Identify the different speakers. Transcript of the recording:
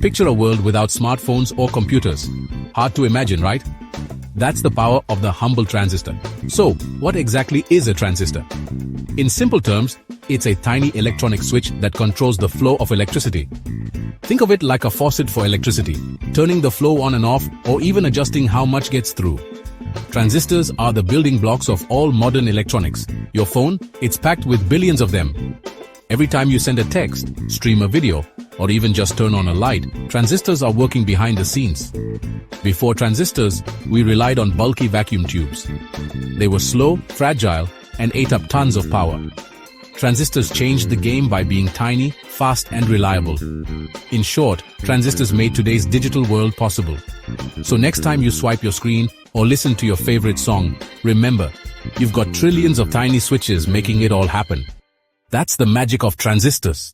Speaker 1: Picture a world without smartphones or computers. Hard to imagine, right? That's the power of the humble transistor. So, what exactly is a transistor? In simple terms, it's a tiny electronic switch that controls the flow of electricity. Think of it like a faucet for electricity, turning the flow on and off, or even adjusting how much gets through. Transistors are the building blocks of all modern electronics. Your phone, it's packed with billions of them. Every time you send a text, stream a video, or even just turn on a light, transistors are working behind the scenes. Before transistors, we relied on bulky vacuum tubes. They were slow, fragile, and ate up tons of power. Transistors changed the game by being tiny, fast, and reliable. In short, transistors made today's digital world possible. So next time you swipe your screen or listen to your favorite song, remember, you've got trillions of tiny switches making it all happen. That's the magic of transistors.